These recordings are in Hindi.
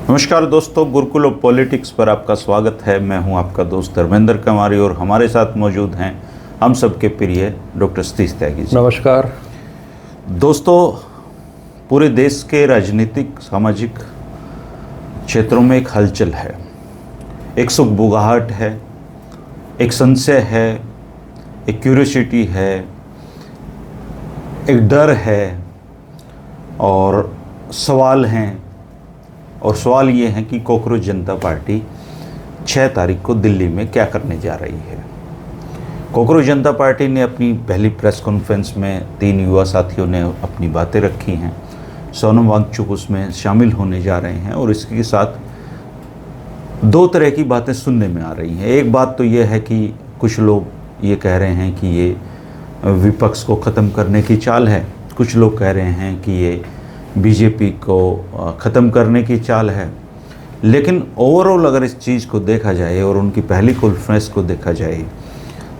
नमस्कार दोस्तों, गुरुकुल ऑफ पॉलिटिक्स पर आपका स्वागत है। मैं हूं आपका दोस्त धर्मेंद्र कुमारी और हमारे साथ मौजूद हैं हम सबके प्रिय डॉक्टर सतीश त्यागी जी। नमस्कार दोस्तों, पूरे देश के राजनीतिक सामाजिक क्षेत्रों में एक हलचल है, एक सुगबुगाहट है, एक संशय है, एक क्यूरियोसिटी है, एक डर है और सवाल हैं। और सवाल ये है कि कॉकरोच जनता पार्टी 6 तारीख को दिल्ली में क्या करने जा रही है। कॉकरोच जनता पार्टी ने अपनी पहली प्रेस कॉन्फ्रेंस में 3 युवा साथियों ने अपनी बातें रखी हैं। सोनम वांगचुक उसमें शामिल होने जा रहे हैं और इसके साथ 2 तरह की बातें सुनने में आ रही हैं। एक बात तो ये है कि कुछ लोग ये कह रहे हैं कि ये विपक्ष को ख़त्म करने की चाल है, कुछ लोग कह रहे हैं कि ये बीजेपी को ख़त्म करने की चाल है। लेकिन ओवरऑल अगर इस चीज़ को देखा जाए और उनकी पहली कॉन्फ्रेंस को देखा जाए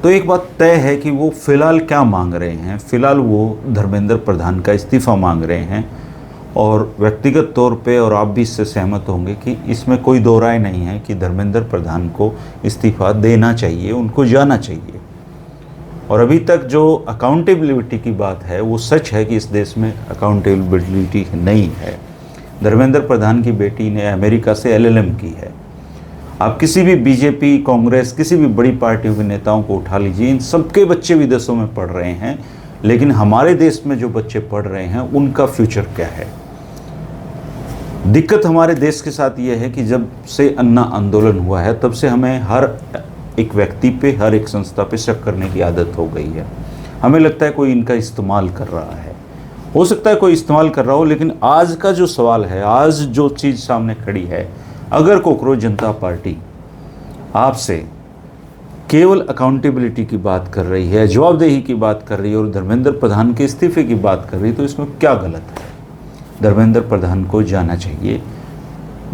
तो एक बात तय है कि वो फ़िलहाल क्या मांग रहे हैं। फ़िलहाल वो धर्मेंद्र प्रधान का इस्तीफ़ा मांग रहे हैं और व्यक्तिगत तौर पे, और आप भी इससे सहमत होंगे कि इसमें कोई दो राय नहीं है कि धर्मेंद्र प्रधान को इस्तीफ़ा देना चाहिए, उनको जाना चाहिए। और अभी तक जो अकाउंटेबिलिटी की बात है वो सच है कि इस देश में अकाउंटेबिलिटी नहीं है। धर्मेंद्र प्रधान की बेटी ने अमेरिका से एलएलएम की है। आप किसी भी बीजेपी, कांग्रेस, किसी भी बड़ी पार्टियों के नेताओं को उठा लीजिए, इन सबके बच्चे विदेशों में पढ़ रहे हैं। लेकिन हमारे देश में जो बच्चे पढ़ रहे हैं उनका फ्यूचर क्या है। दिक्कत हमारे देश के साथ ये है कि जब से अन्ना आंदोलन हुआ है तब से हमें हर एक व्यक्ति पे, हर एक संस्था पे शक करने की आदत हो गई है। हमें लगता है कोई इनका इस्तेमाल कर रहा है। हो सकता है कोई इस्तेमाल कर रहा हो, लेकिन आज का जो सवाल है, आज जो चीज़ सामने खड़ी है, अगर कॉकरोच जनता पार्टी आपसे केवल अकाउंटेबिलिटी की बात कर रही है, जवाबदेही की बात कर रही है और धर्मेंद्र प्रधान के इस्तीफे की बात कर रही है, तो इसमें क्या गलत है। धर्मेंद्र प्रधान को जाना चाहिए,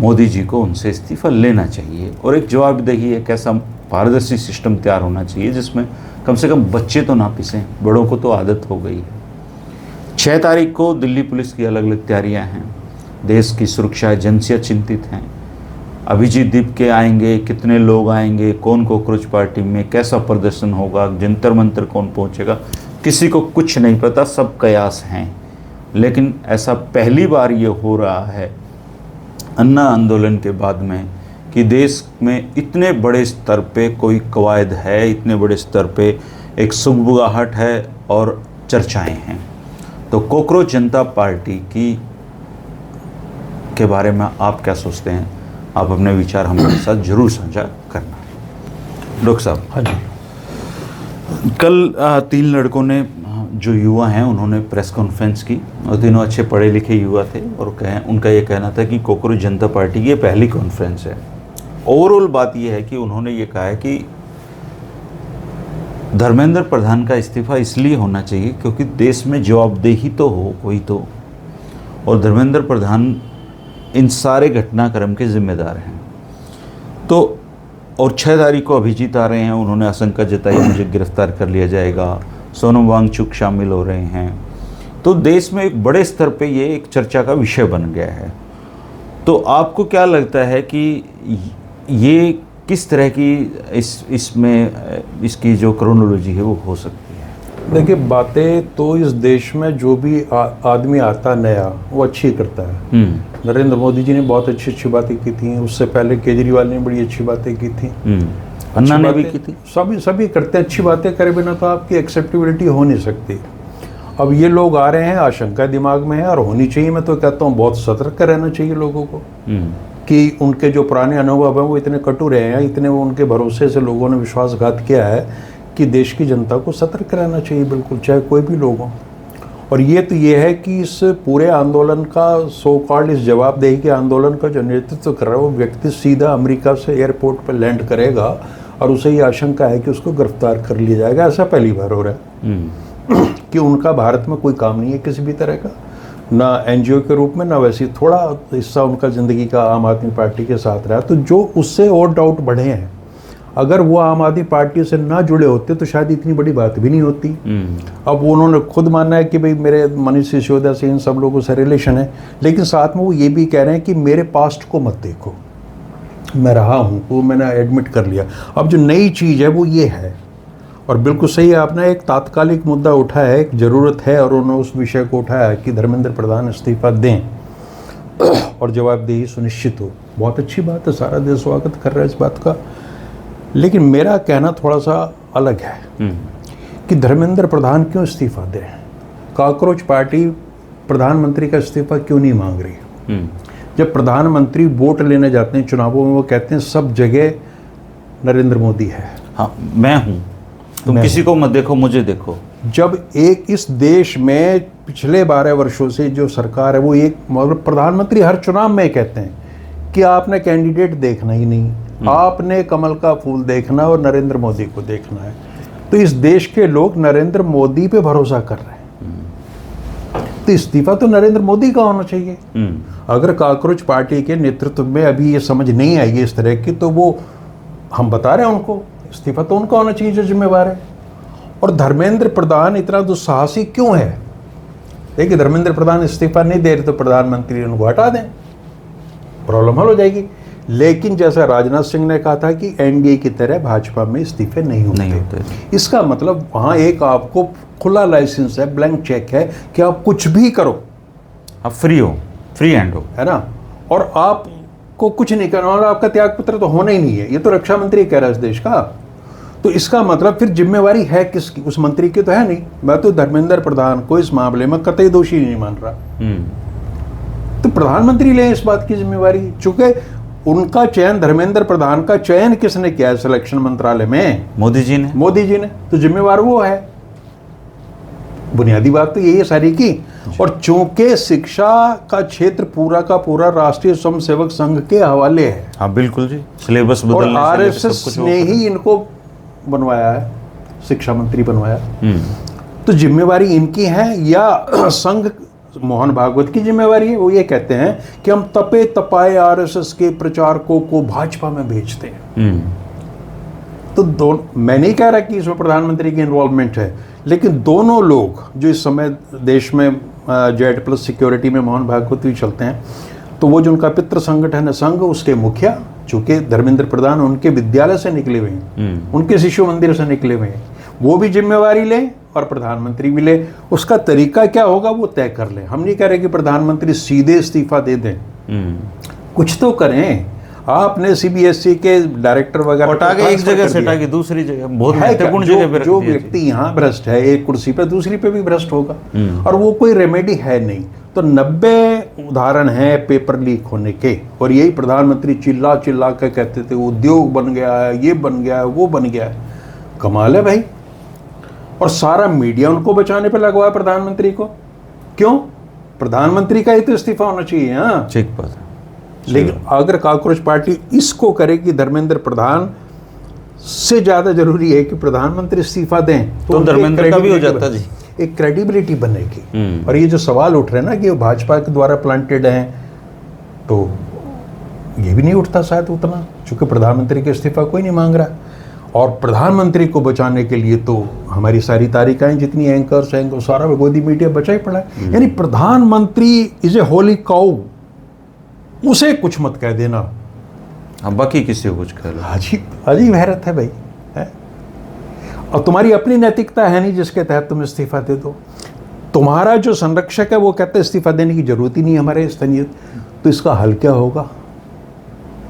मोदी जी को उनसे इस्तीफ़ा लेना चाहिए और एक जवाबदेही, एक ऐसा पारदर्शी सिस्टम तैयार होना चाहिए जिसमें कम से कम बच्चे तो ना पिसें, बड़ों को तो आदत हो गई है। 6 तारीख को दिल्ली पुलिस की अलग अलग तैयारियां हैं। देश की सुरक्षा एजेंसियां चिंतित हैं। अभिजीत दीप के आएंगे, कितने लोग आएंगे, कौन कॉकरोच पार्टी में, कैसा प्रदर्शन होगा, जंतर मंतर कौन पहुंचेगा, किसी को कुछ नहीं पता, सब कयास हैं। लेकिन ऐसा पहली बार ये हो रहा है अन्ना आंदोलन के बाद में कि देश में इतने बड़े स्तर पे कोई कवायद है, इतने बड़े स्तर पे एक सुगबुगाहट है और चर्चाएं हैं। तो कॉकरोच जनता पार्टी के बारे में आप क्या सोचते हैं? आप अपने विचार हमारे साथ जरूर साझा करना। डॉक्टर साहब। हाँ जी। कल 3 लड़कों ने, जो युवा हैं, उन्होंने प्रेस कॉन्फ्रेंस की और तीनों अच्छे पढ़े लिखे युवा थे और उनका ये कहना था कि कॉकरोच जनता पार्टी की ये पहली कॉन्फ्रेंस है। ओवरऑल बात यह है कि उन्होंने ये कहा है कि धर्मेंद्र प्रधान का इस्तीफा इसलिए होना चाहिए क्योंकि देश में जवाबदेही तो हो कोई तो, और धर्मेंद्र प्रधान इन सारे घटनाक्रम के जिम्मेदार हैं। तो और 6 तारीख को अभिजीत आ रहे हैं, उन्होंने आशंका जताई मुझे गिरफ्तार कर लिया जाएगा। सोनम वांगचुक शामिल हो रहे हैं। तो देश में एक बड़े स्तर पे ये एक चर्चा का विषय बन गया है। तो आपको क्या लगता है कि ये किस तरह की इसमें इसकी जो क्रोनोलॉजी है वो हो सकती है? देखिए, बातें तो इस देश में जो भी आदमी आता नया वो अच्छी करता है। नरेंद्र मोदी जी ने बहुत अच्छी अच्छी बातें की थी, उससे पहले केजरीवाल ने बड़ी अच्छी बातें की थी, अन्ना ने भी की थी। सभी करते हैं। अच्छी बातें करे बिना तो आपकी एक्सेप्टेबिलिटी हो नहीं सकती। अब ये लोग आ रहे हैं, आशंका दिमाग में है और होनी चाहिए। मैं तो कहता हूँ बहुत सतर्क रहना चाहिए लोगों को कि उनके जो पुराने अनुभव हैं वो इतने कटु रहे हैं, इतने वो उनके भरोसे से लोगों ने विश्वासघात किया है कि देश की जनता को सतर्क रहना चाहिए, बिल्कुल, चाहे कोई भी लोग हों। और ये तो ये है कि इस पूरे आंदोलन का, सो कॉल्ड इस जवाबदेही के आंदोलन का जो नेतृत्व कर रहा है वो व्यक्ति सीधा अमेरिका से एयरपोर्ट पर लैंड करेगा और उसे ये आशंका है कि उसको गिरफ्तार कर लिया जाएगा। ऐसा पहली बार हो रहा है कि उनका भारत में कोई काम नहीं है किसी भी तरह का, ना एनजीओ के रूप में, ना वैसे थोड़ा हिस्सा उनका ज़िंदगी का आम आदमी पार्टी के साथ रहा। तो जो उससे और डाउट बढ़े हैं। अगर वो आम आदमी पार्टी से ना जुड़े होते तो शायद इतनी बड़ी बात भी नहीं होती। अब उन्होंने खुद माना है कि भाई मेरे मनीष सिसोदिया से इन सब लोगों से रिलेशन है, लेकिन साथ में वो ये भी कह रहे हैं कि मेरे पास्ट को मत देखो, मैं रहा हूँ, वो मैंने एडमिट कर लिया। अब जो नई चीज़ है वो ये है, और बिल्कुल सही है आपने, एक तात्कालिक मुद्दा उठाया है, एक ज़रूरत है, और उन्होंने उस विषय को उठाया है कि धर्मेंद्र प्रधान इस्तीफा दें और जवाबदेही सुनिश्चित हो। बहुत अच्छी बात है, सारा देश स्वागत कर रहा है इस बात का। लेकिन मेरा कहना थोड़ा सा अलग है कि धर्मेंद्र प्रधान क्यों इस्तीफा दें। कॉकरोच पार्टी प्रधानमंत्री का इस्तीफा क्यों नहीं मांग रही। जब प्रधानमंत्री वोट लेने जाते हैं चुनावों में, वो कहते हैं सब जगह नरेंद्र मोदी है, हाँ मैं हूँ, तुम किसी को मत देखो, मुझे देखो। जब एक इस देश में पिछले 12 वर्षों से जो सरकार है वो एक मतलब प्रधानमंत्री हर चुनाव में कहते हैं कि आपने कैंडिडेट देखना ही नहीं, आपने कमल का फूल देखना और नरेंद्र मोदी को देखना है। तो इस देश के लोग नरेंद्र मोदी पे भरोसा कर रहे हैं, तो इस्तीफा तो नरेंद्र मोदी का होना चाहिए। अगर कॉकरोच पार्टी के नेतृत्व में अभी ये समझ नहीं आई है इस तरह की, तो वो हम बता रहे हैं उनको इस्तीफा तो उनका होना चाहिए जो जिम्मेवार है। और धर्मेंद्र प्रधान इतना दुस्साहसी क्यों है। देखिए, धर्मेंद्र प्रधान इस्तीफा नहीं दे रहे तो प्रधानमंत्री उनको हटा दें, प्रॉब्लम हल हो जाएगी। लेकिन जैसा राजनाथ सिंह ने कहा था कि एनडीए की तरह भाजपा में इस्तीफे नहीं होते। इसका मतलब वहाँ एक आपको खुला लाइसेंस है, ब्लैंक चेक है कि आप कुछ भी करो, आप फ्री हो, फ्री हैंड हो, है ना, और आपको कुछ नहीं करना, और आपका त्यागपत्र तो होना ही नहीं है। ये तो रक्षा मंत्री कह रहा है इस देश का। तो इसका मतलब फिर जिम्मेवारी है किसकी, उस मंत्री की तो है नहीं। मैं तो धर्मेंद्र प्रधान को इस मामले में कतई दोषी नहीं मान रहा। तो प्रधानमंत्री ले इस बात की जिम्मेवारी, चूंकि उनका चयन, धर्मेंद्र प्रधान का चयन किसने किया है सिलेक्शन मंत्रालय में? मोदी जी ने। तो जिम्मेवार वो है। बुनियादी बात तो यही है सारी की। और चूंकि शिक्षा का क्षेत्र पूरा का पूरा राष्ट्रीय स्वयंसेवक संघ के हवाले है, हाँ बिल्कुल जी, सिलेबस बदलने से आरएसएस ने ही इनको बनवाया है, शिक्षा मंत्री बनवाया। तो जिम्मेवारी इनकी है या संघ मोहन भागवत की जिम्मेवारी है? वो ये कहते हैं कि हम तपे तपाए आरएसएस के प्रचारकों को भाजपा में भेजते हैं। तो दोनों, मैं नहीं कह रहा कि इसमें प्रधानमंत्री की इन्वॉल्वमेंट है, लेकिन दोनों लोग जो इस समय देश में Z+ सिक्योरिटी में मोहन भागवत भी चलते हैं, तो वो जो उनका पितृ संगठन है संघ, उसके मुखिया, चूंकि धर्मेंद्र प्रधान उनके विद्यालय से निकले हुए हैं, उनके शिशु मंदिर से निकले हुए हैं, वो भी जिम्मेवारी ले और प्रधानमंत्री भी ले। उसका तरीका क्या होगा वो तय कर ले। हम नहीं कह रहे कि प्रधानमंत्री सीधे इस्तीफा दे दें, कुछ तो करें। आपने सीबीएसई के डायरेक्टर वगैरह हटा के एक जगह से हटा के दूसरी जगह, बहुत महत्वपूर्ण जगह पे, जो व्यक्ति यहाँ भ्रष्ट है एक कुर्सी पे, दूसरी पे भी भ्रष्ट होगा, और वो कोई रेमेडी है नहीं। तो 90 उदाहरण हैं पेपर लीक होने के, और यही प्रधानमंत्री चिल्ला चिल्ला के कहते थे उद्योग बन गया है, ये बन गया है, वो बन गया है। कमाल है भाई। और सारा मीडिया उनको बचाने पे लगा हुआ है प्रधानमंत्री को। क्यों? प्रधानमंत्री का ही तो इस्तीफा होना चाहिए। हाँ ठीक बात है। लेकिन अगर कॉकरोच पार्टी इसको करे कि धर्मेंद्र प्रधान से ज्यादा जरूरी है कि प्रधानमंत्री इस्तीफा दें, तो धर्मेंद्र का भी हो जाता जी, एक क्रेडिबिलिटी बनेगी। और ये जो सवाल उठ रहे हैं ना कि वो भाजपा के द्वारा प्लांटेड हैं, तो ये भी नहीं उठता शायद उतना, क्योंकि प्रधानमंत्री का इस्तीफा कोई नहीं मांग रहा। और प्रधानमंत्री को बचाने के लिए तो हमारी सारी तारिकाएं, जितनी एंकर्स हैं, सारा गोदी मीडिया बचा ही पड़ा है। यानी प्रधानमंत्री इज ए होली काउ, उसे कुछ मत कह देना, हाँ बाकी किसी को कुछ कह लो। अजीब हैरत है भाई, है? और तुम्हारी अपनी नैतिकता है नहीं जिसके तहत तुम इस्तीफा दे दो। तुम्हारा जो संरक्षक है वो कहता है इस्तीफा देने की जरूरत ही नहीं हमारे स्तनीय। तो इसका हल क्या होगा?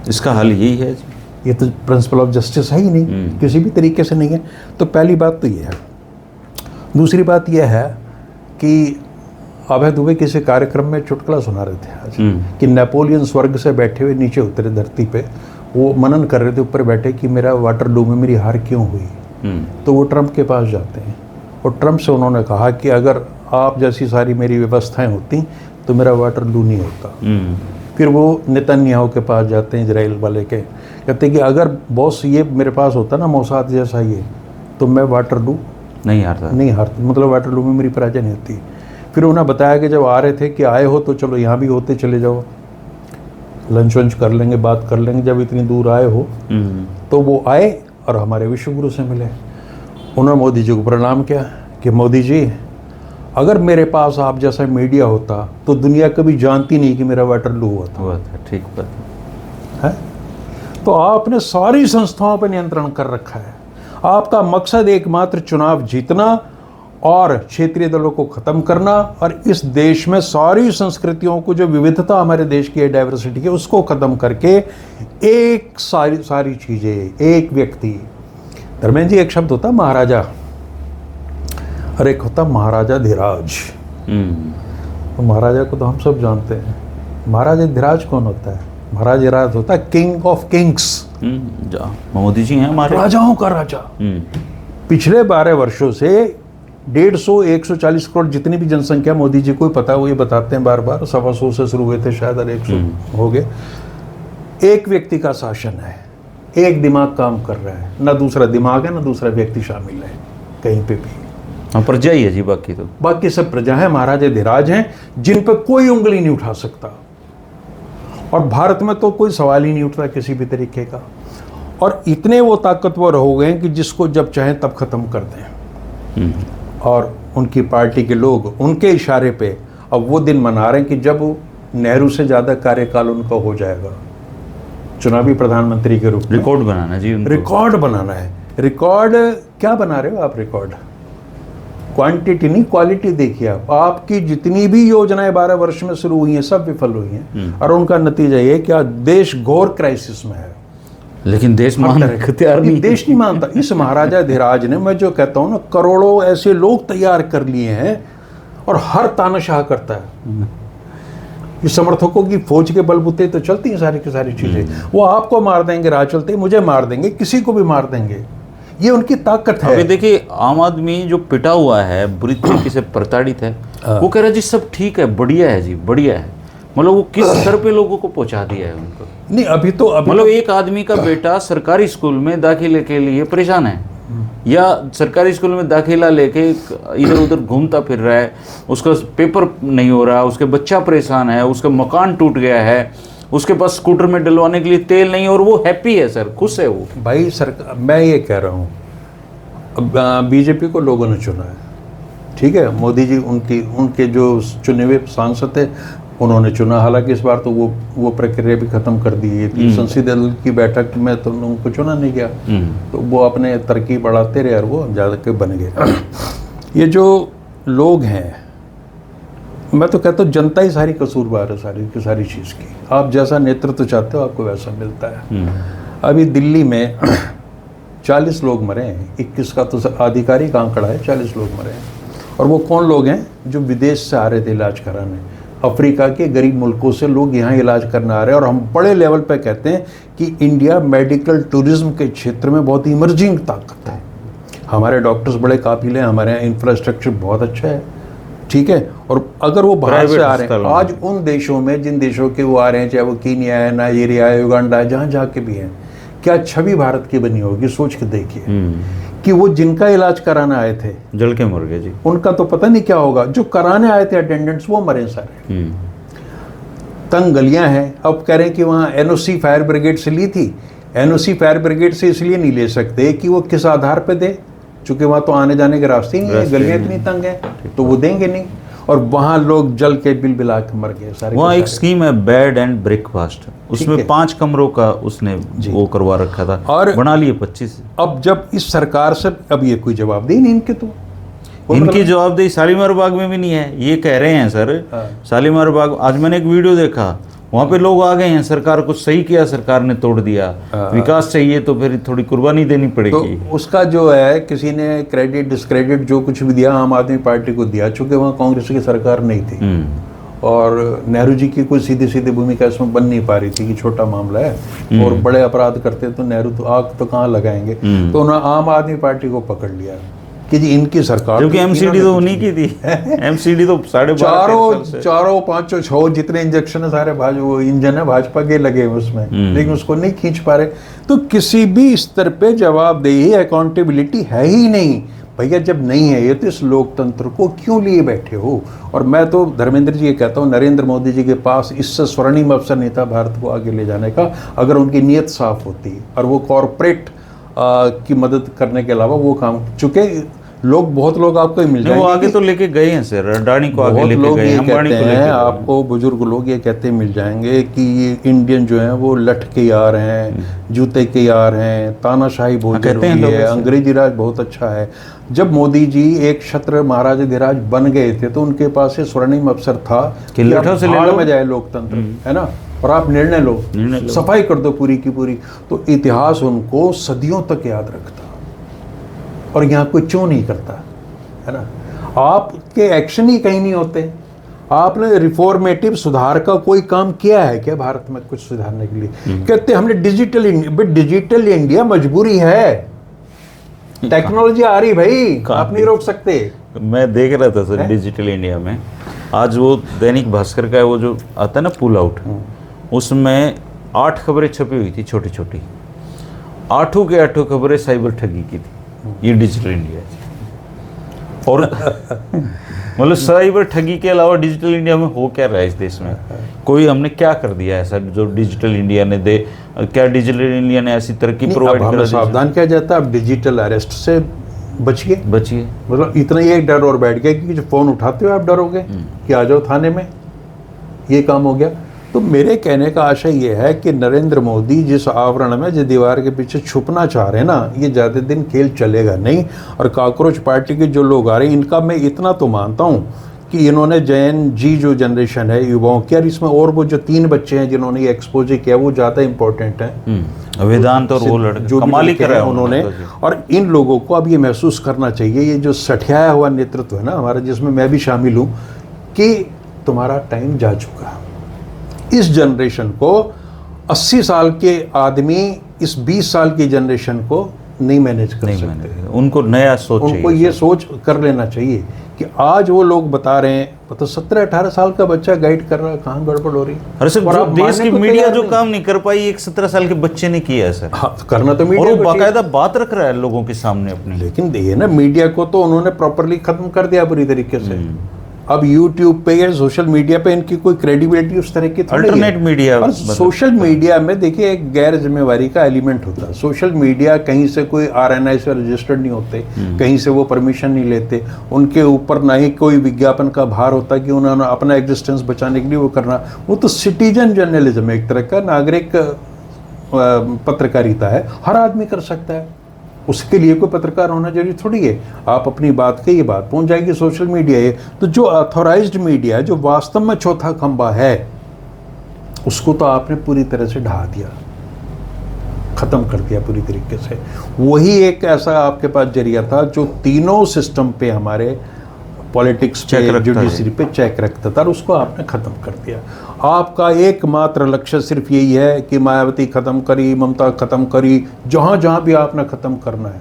इसका हल यही है जी, ये तो प्रिंसिपल ऑफ जस्टिस है ही नहीं, किसी भी तरीके से नहीं है। तो पहली बात तो ये है। दूसरी बात यह है कि अभय दुबे किसी कार्यक्रम में चुटकुला सुना रहे थे आज कि नेपोलियन स्वर्ग से बैठे हुए नीचे उतरे धरती पे, वो मनन कर रहे थे ऊपर बैठे कि मेरा वाटरलू में मेरी हार क्यों हुई। तो वो ट्रंप के पास जाते हैं और ट्रंप से उन्होंने कहा कि अगर आप जैसी सारी मेरी व्यवस्थाएं होती तो मेरा वाटरलू नहीं होता। फिर वो नेतन्याहू के पास जाते हैं, इजराइल वाले के, कहते हैं कि अगर बॉस ये मेरे पास होता ना मोसाद जैसा ये, तो मैं वाटरलू नहीं हारता, मतलब वाटरलू में मेरी पराजय नहीं होती। फिर उन्हें बताया कि जब आ रहे थे कि आए हो तो चलो यहाँ भी होते चले जाओ, लंच वंच कर लेंगे, बात कर लेंगे, जब इतनी दूर आए हो। तो वो आए और हमारे विश्व गुरु से मिले। उन्होंने मोदी जी को प्रणाम किया कि मोदी जी, अगर मेरे पास आप जैसा मीडिया होता तो दुनिया कभी जानती नहीं कि मेरा वाटरलू हुआ था। ठीक बात है। तो आपने सारी संस्थाओं पर नियंत्रण कर रखा है। आपका मकसद एकमात्र चुनाव जीतना और क्षेत्रीय दलों को खत्म करना, और इस देश में सारी संस्कृतियों को, जो विविधता हमारे देश की है, डाइवर्सिटी की, उसको खत्म करके एक सारी चीजें, एक व्यक्ति। धर्मेंद्र जी, एक शब्द होता महाराजा और एक होता महाराजा धीराज। तो महाराजा को तो हम सब जानते हैं। महाराजा धीराज कौन होता है? महाराजा धीराज होता है king of Kings. Modi ji हैं हमारे राजाओं का राजा। पिछले 12 वर्षों से 150-140 करोड़ जितनी भी जनसंख्या, मोदी जी को ही पता है, वो ये बताते हैं बार बार, 125 से शुरू हुए थे शायद, और 100 हो गए। एक व्यक्ति का शासन है, एक दिमाग काम कर रहा है, ना दूसरा दिमाग है ना दूसरा व्यक्ति शामिल है कहीं पे भी। प्रजा ही है जी, बाकी सब प्रजा है। महाराजा धीराज हैं जिन पर कोई उंगली नहीं उठा सकता, और भारत में तो कोई सवाल ही नहीं उठता किसी भी तरीके का। और इतने वो ताकतवर हो गए कि जिसको जब चाहें तब खत्म कर दें। और उनकी पार्टी के लोग उनके इशारे पे अब वो दिन मना रहे हैं कि जब नेहरू से ज़्यादा कार्यकाल उनका हो जाएगा चुनावी प्रधानमंत्री के रूप में। रिकॉर्ड बनाना जी, रिकॉर्ड बनाना है। रिकॉर्ड क्या बना रहे हो आप? रिकॉर्ड क्वांटिटी नहीं, क्वालिटी देखिए आप। आपकी जितनी भी योजनाएं 12 वर्ष में शुरू हुई हैं सब विफल हुई हैं, और उनका नतीजा ये कि आज देश घोर क्राइसिस में है। लेकिन देश तैयार नहीं, देश नहीं मानता। इस महाराजा धीराज ने, मैं जो कहता हूँ ना, करोड़ों ऐसे लोग तैयार कर लिए हैं, और हर तानाशाह करता है। इस समर्थकों की फौज के बलबूते तो चलती हैं सारी की सारी चीजें। वो आपको मार देंगे राह चलते, मुझे मार देंगे, किसी को भी मार देंगे। ये उनकी ताकत है। अभी देखिए, आम आदमी जो पिटा हुआ है, बुरी तरीके से प्रताड़ित है, वो कह रहा है जी सब ठीक है, बढ़िया है जी, बढ़िया है। मतलब वो किस स्तर पे लोगों को पहुंचा दिया है उनको। नहीं, अभी तो मतलब एक आदमी का बेटा सरकारी स्कूल में दाखिले के लिए परेशान है, या सरकारी स्कूल में दाखिला लेके इधर उधर घूमता फिर रहा है, उसका पेपर नहीं हो रहा, उसके बच्चा परेशान है, उसका मकान टूट गया है, उसके पास स्कूटर में डलवाने के लिए तेल नहीं, और वो हैप्पी है सर, खुश है वो। भाई सरकार, मैं ये कह रहा हूँ, बीजेपी को लोगों ने चुना है, ठीक है। मोदी जी उनके जो चुने हुए सांसद थे उन्होंने चुना। हालांकि इस बार तो वो प्रक्रिया भी खत्म कर दी है। संसदीय दल की बैठक में तो उनको चुना नहीं गया, तो वो अपने तरकीब बढ़ाते रहे और वो ज़्यादा के बन गए। ये जो लोग हैं, मैं तो कहता हूँ जनता ही सारी कसूरवार है सारी की सारी चीज़ की। आप जैसा नेतृत्व चाहते हो आपको वैसा मिलता है। अभी दिल्ली में 40 लोग मरे हैं, 21 का तो आधिकारिक आंकड़ा है, 40 लोग मरे हैं। और वो कौन लोग हैं? जो विदेश से आ रहे थे इलाज कराने, अफ्रीका के गरीब मुल्कों से लोग यहाँ इलाज करने आ रहे हैं। और हम बड़े लेवल पे कहते हैं कि इंडिया मेडिकल टूरिज्म के क्षेत्र में बहुत इमर्जिंग ताकत है। हमारे डॉक्टर्स बड़े काबिल हैं, हमारे यहाँ इंफ्रास्ट्रक्चर बहुत अच्छा है, ठीक है। और अगर वो बाहर से आ रहे हैं, आज उन देशों में जिन देशों के वो आ रहे हैं, चाहे वो कीनिया है, नाइजीरिया है, युगांडा है, जहाँ जहाँ के भी हैं, क्या छवि भारत की बनी होगी? सोच के देखिए कि वो जिनका इलाज कराने आए थे जल के मर गए जी, उनका तो पता नहीं क्या होगा। जो कराने आए थे अटेंडेंट्स वो मरे सारे। तंग गलियां हैं। अब कह रहे हैं कि वहाँ एनओसी फायर ब्रिगेड से ली थी। एनओसी फायर ब्रिगेड से इसलिए नहीं ले सकते कि वो किस आधार पे दे, चूंकि वहाँ तो आने जाने के रास्ते ही नहीं है, गलियां इतनी तंग है, तो वो देंगे नहीं। और वहाँ लोग जल के बिल के मर गए सारे। वहाँ एक स्कीम है बेड एंड ब्रेकफास्ट, उसमें 5 कमरों का उसने वो करवा रखा था, और बना लिए 25। अब जब इस सरकार से अब ये कोई जवाबदेही नहीं इनके, तो इनकी जवाबदेही शालीमार बाग में भी नहीं है। ये कह रहे हैं सर, शालीमार बाग, आज मैंने एक वीडियो देखा, वहाँ पे लोग आ गए हैं, सरकार को सही किया, सरकार ने तोड़ दिया। विकास चाहिए तो फिर थोड़ी कुर्बानी देनी पड़ेगी। तो उसका जो है, किसी ने क्रेडिट डिस्क्रेडिट जो कुछ भी दिया आम आदमी पार्टी को दिया, चूंकि वहाँ कांग्रेस की सरकार नहीं थी और नेहरू जी की कोई सीधी सीधी भूमिका इसमें बन नहीं पा रही थी कि छोटा मामला है और बड़े अपराध करते तो नेहरू तो आग तो कहाँ लगाएंगे। तो उन्होंने आम आदमी पार्टी को पकड़ लिया कि जी इनकी सरकार, क्योंकि एमसीडी तो उन्हीं की थी। एमसीडी तो 12.5 चारों 5 6 जितने इंजेक्शन है सारे वो इंजन है भाजपा के लगे उसमें, लेकिन उसको नहीं खींच पा रहे। तो किसी भी स्तर पे जवाबदेही, अकाउंटेबिलिटी है ही नहीं भैया। जब नहीं है ये तो इस लोकतंत्र को क्यों लिए बैठे हो? और मैं तो धर्मेंद्र जी ये कहता हूँ, नरेंद्र मोदी जी के पास इससे स्वर्णिम अवसर नहीं था भारत को आगे ले जाने का, अगर उनकी नीयत साफ होती और वो कॉरपोरेट की मदद करने के अलावा वो काम, चूंकि बहुत लोग आपको मिल नहीं, जाएंगे वो आगे तो लेके गए हैं सर, अडानी को आगे बहुत लेके लोग गए, ये अंबानी कहते को लेके हैं, गए। आपको बुजुर्ग लोग ये कहते मिल जाएंगे कि ये इंडियन जो हैं वो लठ के यार हैं, जूते के यार हैं, तानाशाही बहुत कहते हैं जरूरी लोग है, ऐसे। अंग्रेजी राज बहुत अच्छा है। जब मोदी जी एक छत्र महाराजाधिराज बन गए थे तो उनके पास ये स्वर्णिम अवसर था कि कि आप लठों से ले भाड़ लो। में जाए लोकतंत्र, है ना, और आप निर्णय निर्णय लो, लो। सफाई कर दो पूरी की पूरी। तो इतिहास उनको सदियों तक याद रखता, और यहाँ कोई क्यों नहीं करता, है ना। आपके एक्शन ही कहीं नहीं होते। आपने रिफॉर्मेटिव सुधार का कोई काम किया है क्या भारत में कुछ सुधारने के लिए? कहते हमने डिजिटल इंडिया मजबूरी है, टेक्नोलॉजी आ रही भाई, आप नहीं रोक सकते। मैं देख रहा था सर डिजिटल इंडिया में, आज वो दैनिक भास्कर का वो जो आता है ना पुल आउट, उसमें 8 खबरें छपी हुई थी छोटी छोटी, 8 के 8 खबरें साइबर ठगी की थी। ये डिजिटल इंडिया है। और मतलब साइबर ठगी के अलावा डिजिटल इंडिया में हो क्या रहा है इस देश में? कोई हमने क्या कर दिया ऐसा जो डिजिटल इंडिया ने दे, क्या डिजिटल इंडिया ने ऐसी तरक्की प्रोवाइड हमें सावधान किया जाता है, अब डिजिटल अरेस्ट से बचिए, मतलब इतना ही एक डर और बैठ गया कि जो फोन उठाते हो आप डरोगे कि आ जाओ थाने में, ये काम हो गया। तो मेरे कहने का आशय ये है कि नरेंद्र मोदी जिस आवरण में, जिस दीवार के पीछे छुपना चाह रहे हैं ना, ये ज़्यादा दिन खेल चलेगा नहीं। और कॉकरोच पार्टी के जो लोग आ रहे हैं, इनका मैं इतना तो मानता हूँ कि इन्होंने जैन जी जो जनरेशन है युवाओं की, और इसमें और वो जो 3 बच्चे हैं जिन्होंने ये एक्सपोज किया, वो ज़्यादा इंपॉर्टेंट है। वेदांत और वो लड़के जो कमाल कर रहे हैं उन्होंने। और इन लोगों को अब ये महसूस करना चाहिए, ये जो सठियाया हुआ नेतृत्व है ना हमारा, जिसमें मैं भी शामिल हूँ, कि तुम्हारा टाइम जा चुका। इस जनरेशन को 80 साल के आदमी इस 20 साल की जनरेशन को नहीं मैनेज कर सकते। उनको नया सोच, उनको ये सोच कर लेना चाहिए कि आज वो लोग बता रहे हैं, तो 17-18 साल का बच्चा गाइड कर रहा है, कहाँ गड़बड़ हो रही है। अरे सर, देश की मीडिया जो काम नहीं कर पाई, एक 17 साल के बच्चे ने किया है सर। हाँ, करना तो मीडिया, और वो बाकायदा बात रख रहा है लोगों के सामने अपनी। लेकिन ये ना, मीडिया को तो उन्होंने प्रॉपरली खत्म कर दिया पूरी तरीके से। अब YouTube पे या सोशल मीडिया पे इनकी कोई क्रेडिबिलिटी उस तरह की अल्टरनेट मीडिया। और सोशल मीडिया में देखिए एक गैर जिम्मेवारी का एलिमेंट होता है। सोशल मीडिया कहीं से कोई RNI से रजिस्टर्ड नहीं होते, कहीं से वो परमिशन नहीं लेते, उनके ऊपर ना ही कोई विज्ञापन का भार होता कि उन्होंने अपना एग्जिस्टेंस बचाने के लिए वो करना। वो तो सिटीजन जर्नलिज्म है, एक तरह का नागरिक पत्रकारिता है, हर आदमी कर सकता है। उसके लिए कोई पत्रकार होना जरूरी थोड़ी है। आप अपनी बात के, ये बात पहुंच जाएगी सोशल मीडिया है। तो जो ऑथोराइज्ड मीडिया है, जो वास्तव में चौथा खंबा है, उसको तो आपने पूरी तरह से ढा दिया, खत्म कर दिया पूरी तरीके से। वही एक ऐसा आपके पास जरिया था जो तीनों सिस्टम पे, हमारे पॉलिटिक्स पे, जुडिशरी पे चेक रखता था, और उसको आपने खत्म कर दिया। आपका एकमात्र लक्ष्य सिर्फ यही है कि मायावती खत्म करी, ममता खत्म करी, जहाँ जहाँ भी आपने खत्म करना है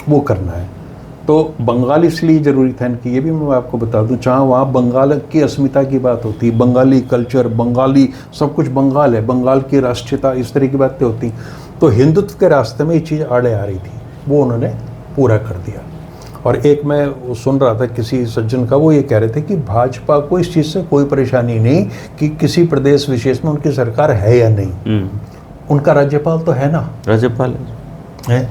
वो करना है। तो बंगाल इसलिए ज़रूरी था इनकी, ये भी मैं आपको बता दूं, जहाँ वहाँ बंगाल की अस्मिता की बात होती, बंगाली कल्चर, बंगाली सब कुछ बंगाल है, बंगाल की राष्ट्रीयता, इस तरह की बातें होती, तो हिंदुत्व के रास्ते में ये चीज़ आड़े आ रही थी, वो उन्होंने पूरा कर दिया। और एक मैं सुन रहा था किसी सज्जन का, वो ये कह रहे थे कि भाजपा को इस चीज़ से कोई परेशानी नहीं कि किसी प्रदेश विशेष में उनकी सरकार है या नहीं, उनका राज्यपाल तो है ना, राज्यपाल है।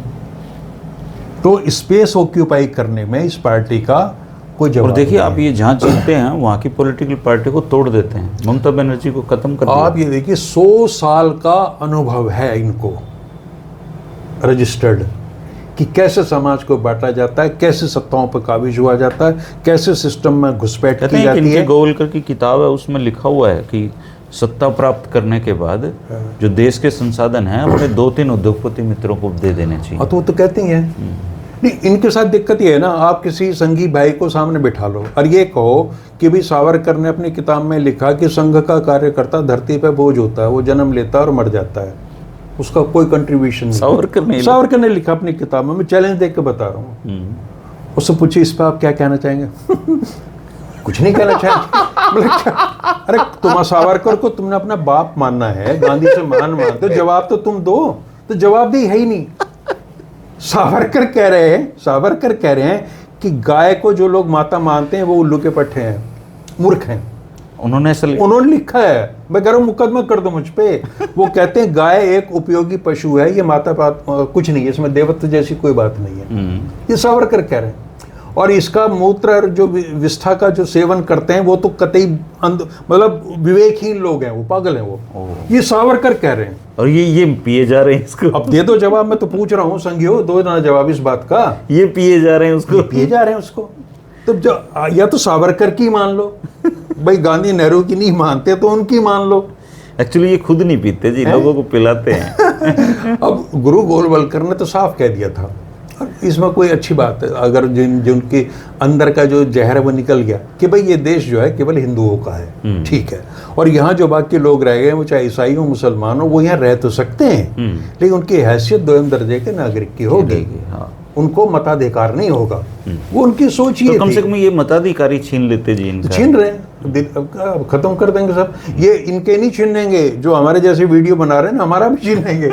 तो स्पेस ऑक्यूपाई करने में इस पार्टी का कोई जवाब। और देखिए आप ये जहाँ जीतते हैं वहाँ की पॉलिटिकल पार्टी को तोड़ देते हैं, ममता बनर्जी को खत्म कर दिया। आप ये देखिए 100 साल का अनुभव है इनको रजिस्टर्ड, कि कैसे समाज को बांटा जाता है, कैसे सत्ताओं पर काबिज हुआ जाता है, कैसे सिस्टम में घुसपैठ की जाती है। गोवलकर की किताब है, उसमें लिखा हुआ है कि सत्ता प्राप्त करने के बाद जो देश के संसाधन हैं अपने 2-3 उद्योगपति मित्रों को दे देने चाहिए। तो वो तो कहते ही हैं। नहीं, इनके साथ दिक्कत ये है ना, आप किसी संघी भाई को सामने बिठा लो और ये कहो कि भाई सावरकर ने अपनी किताब में लिखा कि संघ का कार्यकर्ता धरती पर बोझ होता है, वो जन्म लेता है और मर जाता है, उसका कोई कंट्रीब्यूशन नहीं। सावरकर ने लिखा अपनी किताब में, मैं चैलेंज देख के बता रहा हूँ। उससे पूछिए इस पर आप क्या कहना चाहेंगे? कुछ नहीं कहना चाहेंगे। अरे तुम सावरकर को तुमने अपना बाप मानना है, गांधी से महान मानते हो, जवाब तो तुम दो। तो जवाब दी है ही नहीं। सावरकर कह रहे हैं कि गाय को जो लोग माता मानते हैं वो उल्लू के पट्टे हैं, मूर्ख हैं। उन्होंने ऐसा उन्होंने लिखा है, मैं कह रहा हूँ मुकदमा कर दो मुझ पे। वो कहते हैं गाय एक उपयोगी पशु है, ये माता कुछ नहीं है, इसमें देवत्व जैसी कोई बात नहीं है। ये सावरकर कह रहे हैं। और इसका मूत्र जो विष्ठा का जो सेवन करते हैं वो तो कतई मतलब विवेकहीन लोग हैं, वो पागल हैं वो। ये सावरकर कह रहे हैं। और ये पिए जा रहे हैं इसको। अब दे दो जवाब, मैं तो पूछ रहा हूँ संघियो, दो ना जवाब इस बात का। ये पिए जा रहे हैं उसको, पिए जा रहे हैं उसको। तो या तो सावरकर की मान लो भाई, गांधी नेहरू की नहीं मानते तो उनकी मान लो। एक्चुअली ये खुद नहीं पीते जी, लोगों को पिलाते हैं। अब गुरु गोलवलकर ने तो साफ कह दिया था, और इसमें कोई अच्छी बात है अगर जिनके अंदर का जो जहर है वो निकल गया कि भाई ये देश जो है केवल हिंदुओं का है, ठीक है, और यहाँ जो बाकी लोग रह गए वो चाहे ईसाई हो मुसलमान हो, वो यहाँ रह तो सकते हैं लेकिन उनकी हैसियत दोयम दर्जे के नागरिक की होगी। हाँ, उनको मताधिकार नहीं होगा। वो उनकी सोच ये तो कम से कम ये मताधिकारी छीन लेते जी इनका। छीन रहे हैं, खत्म कर देंगे सब। ये इनके नहीं छीनेंगे, जो हमारे जैसे वीडियो बना रहे हैं ना, हमारा भी छीनेंगे।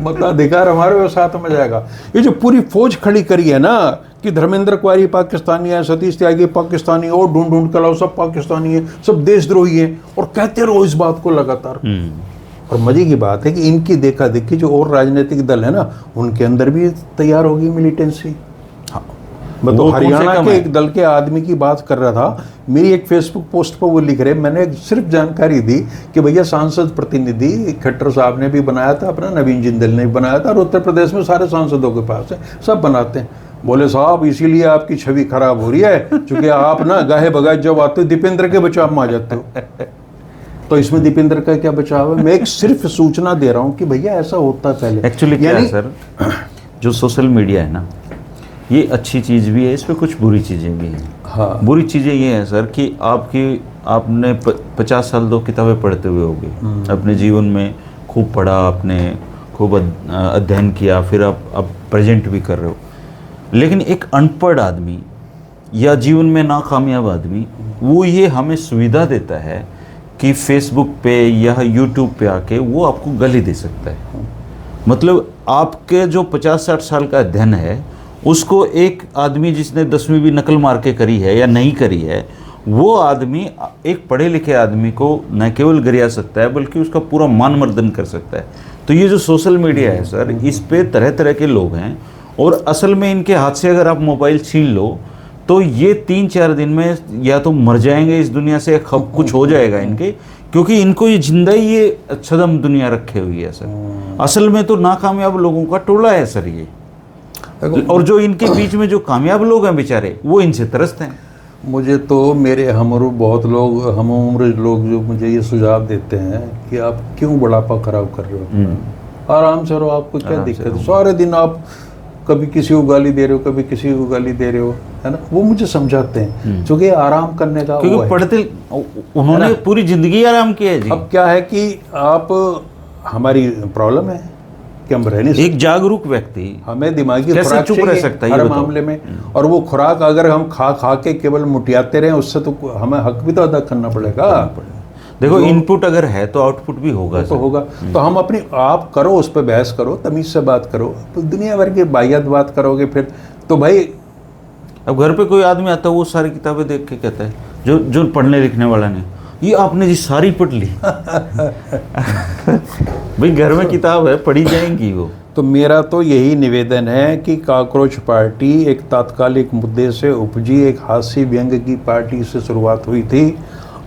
मताधिकार हमारे साथ में जाएगा। ये जो पूरी फौज खड़ी करी है ना कि धर्मेंद्र कुमारी पाकिस्तानी है, सतीश त्यागी पाकिस्तानी, और ढूंढ ढूंढ कर लाओ सब पाकिस्तानी है, सब देशद्रोही है, और कहते रहो इस बात को लगातार। और मजे की बात है कि इनकी देखा देखी जो और राजनीतिक दल है ना, उनके अंदर भी तैयार होगी मिलिटेंसी। हाँ, मैं तो हरियाणा के एक दल के आदमी की बात कर रहा था, मेरी एक फेसबुक पोस्ट पर वो लिख रहे, मैंने सिर्फ जानकारी दी कि भैया सांसद प्रतिनिधि खट्टर साहब ने भी बनाया था अपना, नवीन जिंदल ने भी बनाया था, और उत्तर प्रदेश में सारे सांसदों के पास है, सब बनाते हैं। बोले साहब इसीलिए आपकी छवि खराब हो रही है, क्योंकि आप ना गाहे बगाए जब आते हो दीपेंद्र के बचाव में आ जाते हो। तो इसमें दीपेंद्र का क्या बचाव है? मैं एक सिर्फ सूचना दे रहा हूँ कि भैया ऐसा होता है पहले। एक्चुअली क्या है सर, जो सोशल मीडिया है ना, ये अच्छी चीज़ भी है, इस पर कुछ बुरी चीज़ें भी हैं। हाँ, बुरी चीज़ें ये हैं सर कि आपने 50 साल 2 किताबें पढ़ते हुए होगे, अपने जीवन में खूब पढ़ा, आपने खूब अध्ययन किया, फिर आप प्रेजेंट भी कर रहे हो, लेकिन एक अनपढ़ आदमी या जीवन में नाकामयाब आदमी वो ये हमें सुविधा देता है कि फेसबुक पे या यूट्यूब पे आके वो आपको गाली दे सकता है। मतलब आपके जो 50-60 साल का अध्ययन है उसको एक आदमी जिसने 10वीं भी नकल मार के करी है या नहीं करी है, वो आदमी एक पढ़े लिखे आदमी को न केवल गरिया सकता है बल्कि उसका पूरा मान मर्दन कर सकता है। तो ये जो सोशल मीडिया है सर, इस पे तरह तरह के लोग हैं, और असल में इनके हाथ से अगर आप मोबाइल छीन लो तो ये 3-4 दिन में या तो मर जाएंगे इस दुनिया से, कुछ हो जाएगा इनके, क्योंकि इनको ये जिंदा ही ये छदम दुनिया रखे हुई है सर। असल में तो नाकामयाब लोगों का टोला है सर ये, और जो इनके बीच में जो कामयाब लोग हैं बेचारे, वो इनसे तरसते हैं। मुझे तो मेरे हमउम्र बहुत लोग, हम उम्र लोग जो मुझे ये सुझाव देते हैं कि आप क्यों बुढ़ापा खराब कर रहे हो, आराम से रहो, आपको क्या दिक्कत है, सारे दिन आप कभी किसी को गाली दे रहे हो, कभी किसी को गाली दे रहे हो, है ना। वो मुझे समझाते हैं क्योंकि आराम करने का, क्योंकि पढ़ते उन्होंने पूरी जिंदगी आराम किया है जी। अब क्या है कि आप, हमारी प्रॉब्लम है कि हम रह नहीं सकते। एक जागरूक व्यक्ति हमें दिमागी खुराक चुप रह सकता है हर मामले में, और वो खुराक अगर हम खा खा के केवल मुटियाते रहे, उससे तो हमें हक भी तो अदा करना पड़ेगा। देखो इनपुट अगर है तो आउटपुट भी होगा, तो होगा। तो हम अपनी आप करो, उस पर बहस करो, तमीज से बात करो। तो दुनिया भर की बाहियात बात करोगे फिर तो भाई, अब घर पे कोई आदमी आता है वो सारी किताबें देख के कहता है, जो पढ़ने लिखने वाला नहीं, ये आपने जी सारी पढ़ ली। भाई घर में किताब है, पढ़ी जाएंगी वो। तो मेरा तो यही निवेदन है कि कॉकरोच पार्टी एक तात्कालिक मुद्दे से उपजी एक हास्य व्यंग की पार्टी से शुरुआत हुई थी,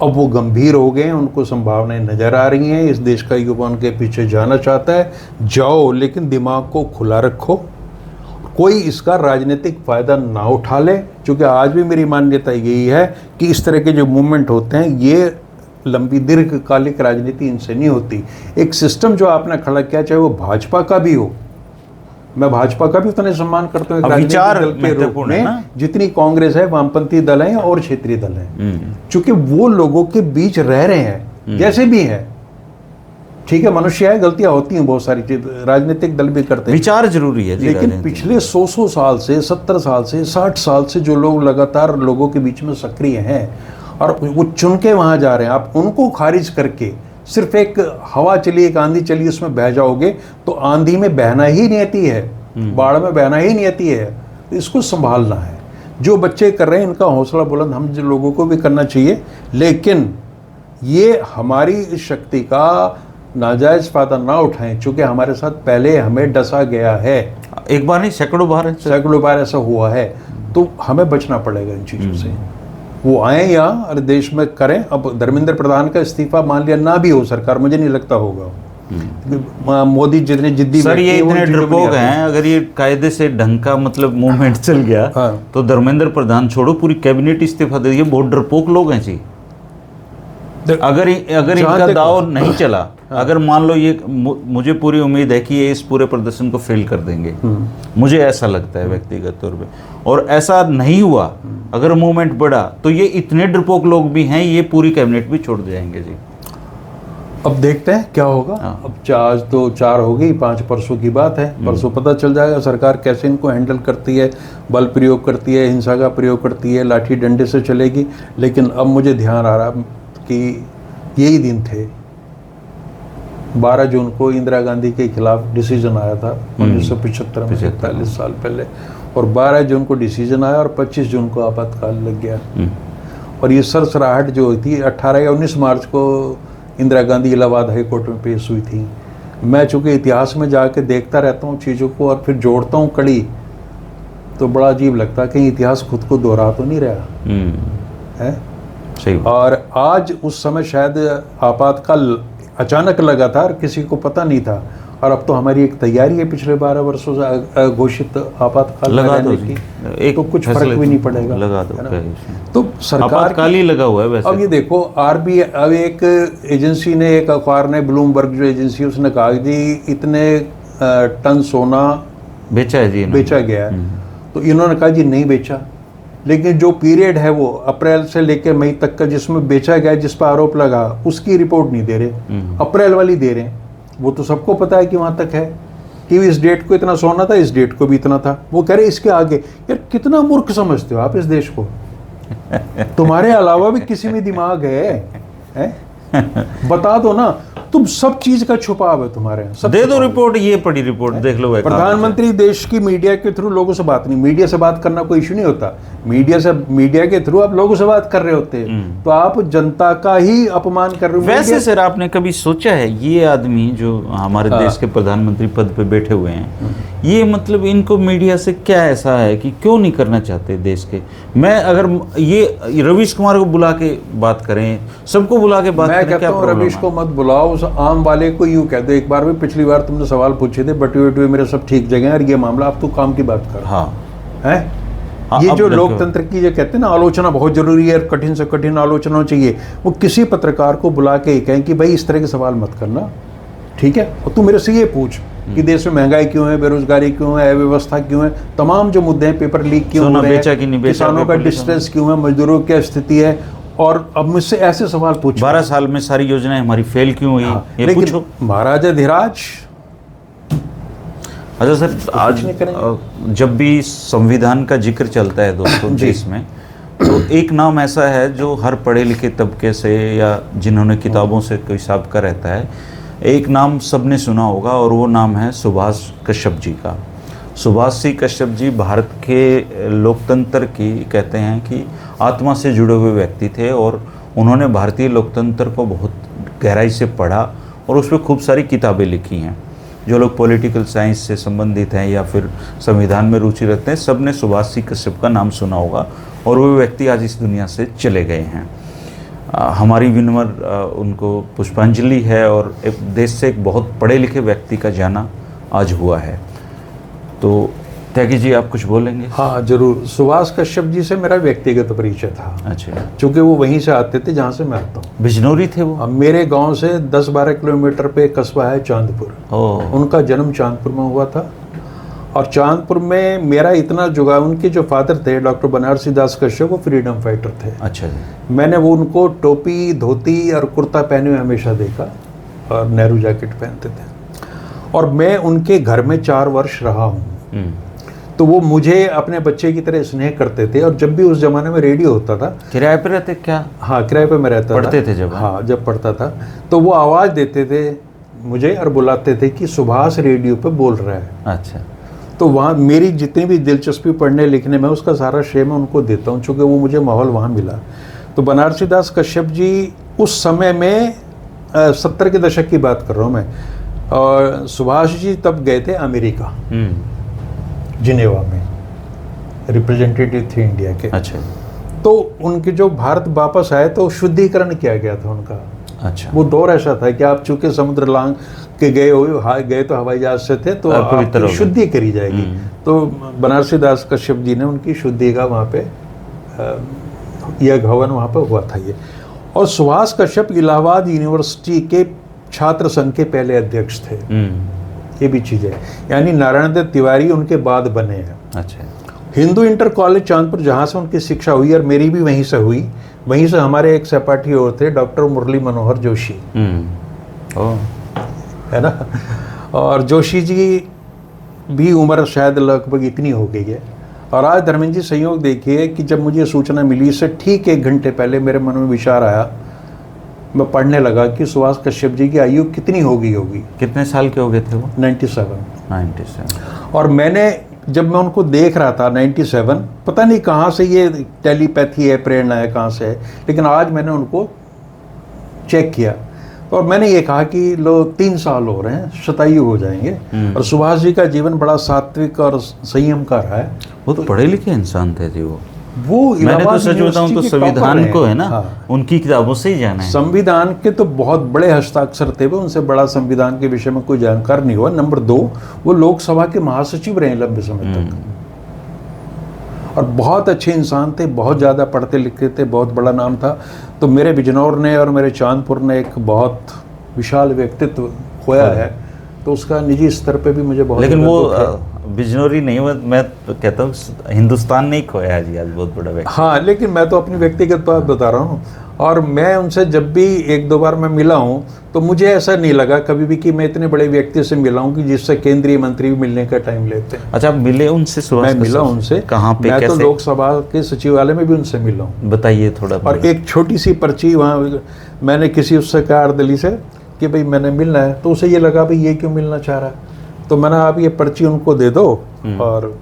अब वो गंभीर हो गए हैं, उनको संभावनाएं नज़र आ रही हैं, इस देश का युवा उनके पीछे जाना चाहता है, जाओ, लेकिन दिमाग को खुला रखो, कोई इसका राजनीतिक फ़ायदा ना उठा ले, क्योंकि आज भी मेरी मान्यता यही है कि इस तरह के जो मूवमेंट होते हैं ये लंबी दीर्घकालिक राजनीति इनसे नहीं होती। एक सिस्टम जो आपने खड़ा किया, चाहे वो भाजपा का भी हो, मैं भाजपा का भी उतना सम्मान करता हूँ विचार के रूप में, जितनी कांग्रेस है, वामपंथी दल है और क्षेत्रीय दल है, चूंकि वो लोगों के बीच रह रहे हैं, जैसे भी है, ठीक है, मनुष्य है, गलतियां होती हैं, बहुत सारी चीज राजनीतिक दल भी करते हैं, विचार जरूरी है, लेकिन पिछले 100 साल से, 70 साल से, 60 साल से जो लोग लगातार लोगों के बीच में सक्रिय हैं और वो चुन के वहां जा रहे हैं, आप उनको खारिज करके सिर्फ एक हवा चली, एक आंधी चली, उसमें बह जाओगे तो आंधी में बहना ही नियति है, बाढ़ में बहना ही नियति है। तो इसको संभालना है। जो बच्चे कर रहे हैं इनका हौसला बुलंद हम जो लोगों को भी करना चाहिए, लेकिन ये हमारी इस शक्ति का नाजायज फायदा ना उठाएं, चूंकि हमारे साथ पहले हमें डसा गया है, एक बार नहीं सैकड़ों बार सैकड़ों बार ऐसा हुआ है, तो हमें बचना पड़ेगा इन चीज़ों से। वो आए यहाँ और देश में करें। अब धर्मेंद्र प्रधान का इस्तीफा मान लिया ना भी हो सरकार, मुझे नहीं लगता होगा। मोदी जितने जिद्दी सर ये इतने डरपोक हैं, अगर ये कायदे से ढंग का मतलब मूवमेंट चल गया हाँ। तो धर्मेंद्र प्रधान छोड़ो पूरी कैबिनेट इस्तीफा दे। ये बहुत डरपोक लोग हैं जी। अगर इनका दाव नहीं चला, अगर मान लो ये मुझे पूरी उम्मीद है कि ये इस पूरे प्रदर्शन को फेल कर देंगे, मुझे ऐसा लगता है व्यक्तिगत तौर पे, और ऐसा नहीं हुआ, अगर मूवमेंट बढ़ा तो ये इतने डरपोक लोग भी हैं, ये पूरी कैबिनेट भी छोड़ जाएंगे जी। अब देखते हैं क्या होगा। अब आज तो 4 हो गई, 5 परसों की बात है। परसों पता चल जाएगा सरकार कैसे इनको हैंडल करती है, बल प्रयोग करती है, हिंसा का प्रयोग करती है, लाठी डंडे से चलेगी। लेकिन अब मुझे ध्यान आ रहा कि यही दिन थे 12 जून को इंदिरा गांधी के खिलाफ डिसीजन आया था 1975 में, 40 साल पहले, और 12 जून को डिसीजन आया और 25 जून को आपातकाल लग गया। और ये सरसराहट जो हुई थी 18 या 19 मार्च को इंदिरा गांधी इलाहाबाद हाई कोर्ट में पेश हुई थी। मैं चूँकि इतिहास में जाके देखता रहता हूँ चीज़ों को और फिर जोड़ता हूँ कड़ी, तो बड़ा अजीब लगता है कि इतिहास खुद को दोहरा तो नहीं रहा है। सही। और आज उस समय शायद आपातकाल अचानक लगा था और किसी को पता नहीं था, और अब तो हमारी एक तैयारी है पिछले 12 वर्षों से घोषित आपातकाल लगाने की, एक तो कुछ फर्क भी नहीं पड़ेगा, लगा दो। तो सरकार आपातकाल ही लगा हुआ है वैसे। अब ये देखो आरबीआई, अब एक एजेंसी ने, एक अखबार ने, ब्लूमबर्ग जो एजेंसी, उसने कहा जी इतने टन सोना बेचा है जी, बेचा गया है। तो इन्होंने कहा जी नहीं बेचा, लेकिन जो पीरियड है वो अप्रैल से लेकर मई तक का जिसमें बेचा गया, जिस पर आरोप लगा, उसकी रिपोर्ट नहीं दे रहे, अप्रैल वाली दे रहे हैं। वो तो सबको पता है कि वहां तक है कि इस डेट को इतना सोना था, इस डेट को भी इतना था। वो कह रहे इसके आगे। यार कितना मूर्ख समझते हो आप इस देश को? तुम्हारे अलावा भी किसी में दिमाग है? बता दो ना, तुम सब चीज का छुपाव है तुम्हारे यहाँ। दे दो रिपोर्ट, ये पड़ी रिपोर्ट देख लो। प्रधानमंत्री देश की मीडिया के थ्रू लोगों से बात नहीं, मीडिया से बात करना कोई इशू नहीं होता, मीडिया के थ्रू आप लोगों से बात कर रहे होते हैं, तो आप जनता का ही अपमान कर रहे हो। वैसे सर आपने कभी सोचा है ये आदमी जो हमारे देश के प्रधानमंत्री पद पे बैठे हुए हैं, ये मतलब इनको मीडिया से क्या ऐसा है कि क्यों नहीं करना चाहते देश के? मैं अगर ये रवीश कुमार को बुला के बात करें, सबको बुला के बात करें, मैं कहता हूँ रवीश को मत बुलाओ, उस आम वाले को यूँ कह दो। एक बार भी पिछली बार तुमने सवाल पूछे थे, बटुए वटुए मेरे सब ठीक जगह है, और ये मामला अब तू काम की बात कर। हाँ है ये जो लोकतंत्र की जो कहते हैं ना आलोचना बहुत जरूरी है, कठिन से कठिन आलोचना चाहिए, वो किसी पत्रकार को बुला के कहें कि भाई इस तरह के सवाल मत करना, ठीक है, और तू मेरे से ये पूछ कि देश में महंगाई क्यों है, बेरोजगारी क्यों है, अव्यवस्था क्यों है, तमाम जो मुद्दे हैं, पेपर लीक क्यों हो रहे हैं, किसानों का डिस्ट्रेस क्यों है, मजदूरों की स्थिति है, और अब मुझसे ऐसे सवाल पूछो। 12 साल में सारी योजनाएं हमारी फेल क्यों हुई, ये पूछो। महाराजा धीराज। अच्छा सर, आज जब भी संविधान का जिक्र चलता है दोस्तों देश में, तो एक नाम ऐसा है जो हर पढ़े लिखे तबके से या जिन्होंने किताबों से कोई साबिका रहता है, एक नाम सबने सुना होगा, और वो नाम है सुभाष कश्यप जी का। सुभाष सिंह कश्यप जी भारत के लोकतंत्र की कहते हैं कि आत्मा से जुड़े हुए व्यक्ति थे, और उन्होंने भारतीय लोकतंत्र को बहुत गहराई से पढ़ा और उस पर खूब सारी किताबें लिखी हैं। जो लोग पॉलिटिकल साइंस से संबंधित हैं या फिर संविधान में रुचि रखते हैं, सब ने सुभाष सिंह कश्यप का नाम सुना होगा, और वो व्यक्ति आज इस दुनिया से चले गए हैं। हमारी विनम्र उनको पुष्पांजलि है, और एक देश से एक बहुत पढ़े लिखे व्यक्ति का जाना आज हुआ है। तो त्यागी जी आप कुछ बोलेंगे? हाँ जरूर। सुभाष कश्यप जी से मेरा व्यक्तिगत परिचय था। अच्छा। चूँकि वो वहीं से आते थे जहाँ से मैं आता हूँ, बिजनौरी थे वो। मेरे गांव से 10-12 किलोमीटर पे कस्बा है चांदपुर। उनका जन्म चांदपुर में हुआ था, और चांदपुर में मेरा इतना जुगाव, उनके जो फादर थे डॉक्टर बनारसी दास कश्यप, वो फ्रीडम फाइटर थे। अच्छा जी। मैंने वो उनको टोपी, धोती और कुर्ता पहने हुए हमेशा देखा, और नेहरू जैकेट पहनते थे, और मैं उनके घर में 4 वर्ष रहा हूँ। तो वो मुझे अपने बच्चे की तरह स्नेह करते थे, और जब भी उस जमाने में रेडियो होता था, किराए पे रहते क्या? हाँ किराए पे मैं रहता था, पढ़ते थे जब? हाँ जब पढ़ता था, तो वो आवाज़ देते थे मुझे और बुलाते थे कि सुभाष रेडियो पे बोल रहा है। अच्छा। तो वहाँ मेरी जितनी भी दिलचस्पी पढ़ने लिखने में, उसका सारा श्रेय मैं उनको देता हूँ, चूँकि वो मुझे माहौल वहाँ मिला। तो बनारसी दास कश्यप जी उस समय में 70 के दशक की बात कर रहा हूँ मैं, और सुभाष जी तब गए थे अमेरिका, जिनेवा में रिप्रेजेंटेटिव थे इंडिया के। अच्छा। तो उनके जो भारत वापस आए तो शुद्धिकरण किया गया था उनका। अच्छा। वो दौर ऐसा था कि आप चूंकि समुद्र लांग के गए तो हवाई जहाज से थे, तो आपकी शुद्धि करी जाएगी। तो बनारसी दास कश्यप जी ने उनकी शुद्धि का वहाँ पे यज्ञ हवन वहाँ पे हुआ था ये। और सुभाष कश्यप इलाहाबाद यूनिवर्सिटी के छात्र संघ के पहले अध्यक्ष थे। ये भी चीज़ है, यानी नारायण देव तिवारी उनके बाद बने हैं। अच्छा। हिंदू इंटर कॉलेज चांदपुर, जहाँ से उनकी शिक्षा हुई और मेरी भी वहीं से हुई, वहीं से हमारे एक सहपाठी और थे डॉक्टर मुरली मनोहर जोशी, है ना। और जोशी जी भी उम्र शायद लगभग इतनी हो गई है। और आज धर्मेंद्र जी संयोग देखिए कि जब मुझे सूचना मिली, इससे ठीक 1 घंटे पहले मेरे मन में विचार आया, मैं पढ़ने लगा कि सुभाष कश्यप जी की आयु कितनी हो गई होगी। कितने साल के हो गए थे वो? 97। और मैंने जब मैं उनको देख रहा था 97, पता नहीं कहाँ से ये टेलीपैथी है, प्रेरणा है, कहाँ से है, लेकिन आज मैंने उनको चेक किया और मैंने ये कहा कि लो 3 साल हो रहे हैं, शतायु हो जाएंगे। और सुभाष जी का जीवन बड़ा सात्विक और संयम का रहा है। वो तो पढ़े लिखे इंसान थे जी। वो मैंने तो इलाहाबाद सच बताऊं तो संविधान को है ना, हाँ। उनकी किताबों से ही जाना है। संविधान के तो बहुत बड़े हस्ताक्षर थे वो, उनसे बड़ा संविधान के विषय में कोई जानकार नहीं हुआ। नंबर 2, वो लोकसभा के महासचिव रहे लंबे समय तक, और बहुत अच्छे इंसान थे, बहुत ज़्यादा पढ़ते लिखते थे, बहुत बड़ा नाम था। तो मेरे बिजनौर ने और मेरे चांदपुर ने एक बहुत विशाल व्यक्तित्व खोया है, तो उसका निजी स्तर पे भी मुझे बहुत। लेकिन वो बिजनौरी नहीं, मैं तो कहता हूँ हिंदुस्तान ने ही खोया है जी आज बहुत बड़ा व्यक्ति। हाँ, लेकिन मैं तो अपनी व्यक्तिगत बात बता रहा हूँ। और मैं उनसे जब भी 1-2 बार मैं मिला हूँ तो मुझे ऐसा नहीं लगा कभी भी कि मैं इतने बड़े व्यक्ति से मिला हूँ कि जिससे केंद्रीय मंत्री भी मिलने का टाइम लेते हैं। अच्छा, आप मिले उनसे? मैं मिला उनसे। कहाँ पे, मैं कैसे? तो लोकसभा के सचिवालय में भी उनसे मिला हूँ। बताइए थोड़ा। और एक छोटी सी पर्ची वहाँ मैंने किसी उससे कहा अर्दली से कि भाई मैंने मिलना है, तो उसे ये लगा भाई ये क्यों मिलना चाह रहा है, तो मैंने आप ये पर्ची उनको दे दो और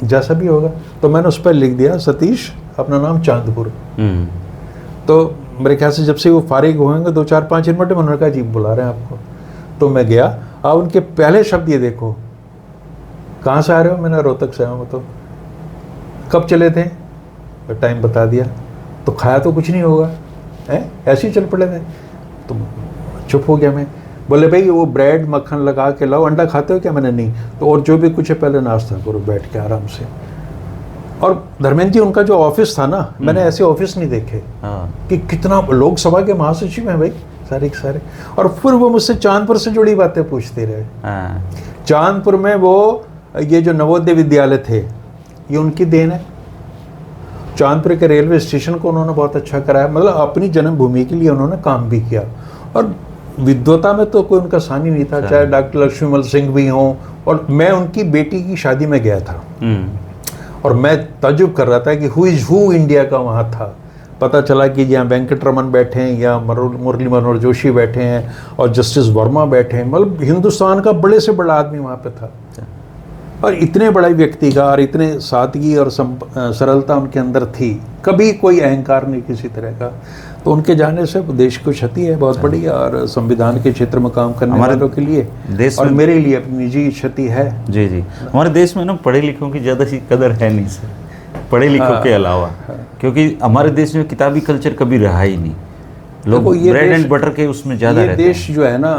जैसा भी होगा। तो मैंने उस पर लिख दिया सतीश, अपना नाम चांदपुर। तो मेरे ख्याल से जब से वो फारिग होंगे 2-4-5 मिनट में उन्होंने कहा जी बुला रहे हैं आपको। तो मैं गया। अब उनके पहले शब्द ये देखो, कहाँ से आ रहे हो? मैंने रोहतक से आया। तो कब चले थे? टाइम बता दिया। तो खाया तो कुछ नहीं होगा, है ऐसे ही चल पड़े थे। तो चुप हो गया मैं। बोले भाई वो ब्रेड मक्खन लगा के लाओ, अंडा खाते हो क्या? मैंने नहीं। तो और जो भी कुछ है पहले नाश्ता करो बैठ के आराम से। और धर्मेंद्र जी उनका जो ऑफिस था ना, मैंने ऐसे ऑफिस नहीं देखे कि कितना लोकसभा के महासचिव हैं भाई सारे के सारे। और फिर वो मुझसे चांदपुर से जुड़ी बातें पूछते रहे। चांदपुर में वो ये जो नवोदय विद्यालय थे ये उनकी देन है। चांदपुर के रेलवे स्टेशन को उन्होंने बहुत अच्छा कराया, मतलब अपनी जन्मभूमि के लिए उन्होंने काम भी किया। और विद्वता में तो कोई उनका सानी नहीं था, चाहे डॉक्टर लक्ष्मीमल सिंह भी हों। और मैं उनकी बेटी की शादी में गया था और मैं ताज्जुब कर रहा था कि हु इज़ हु इंडिया का वहाँ था। पता चला कि यहाँ वेंकटरमन बैठे हैं, या मुरली मनोहर जोशी बैठे हैं और जस्टिस वर्मा बैठे हैं, मतलब हिंदुस्तान का बड़े से बड़ा आदमी वहाँ पे था। और इतने बड़े व्यक्ति का और इतने सादगी और सरलता उनके अंदर थी, कभी कोई अहंकार नहीं किसी तरह का। तो उनके जाने से देश को क्षति है बहुत बड़ी, और संविधान के क्षेत्र में काम करने वालों के लिए देश और मेरे लिए अपनी निजी क्षति है। जी जी, हमारे देश में ना पढ़े लिखों की ज़्यादा सी कदर है नहीं सर, पढ़े लिखों के अलावा। क्योंकि हमारे देश में किताबी कल्चर कभी रहा ही नहीं। लोग ब्रेड एंड बटर के उसमें ज़्यादा रहते हैं। देश जो है ना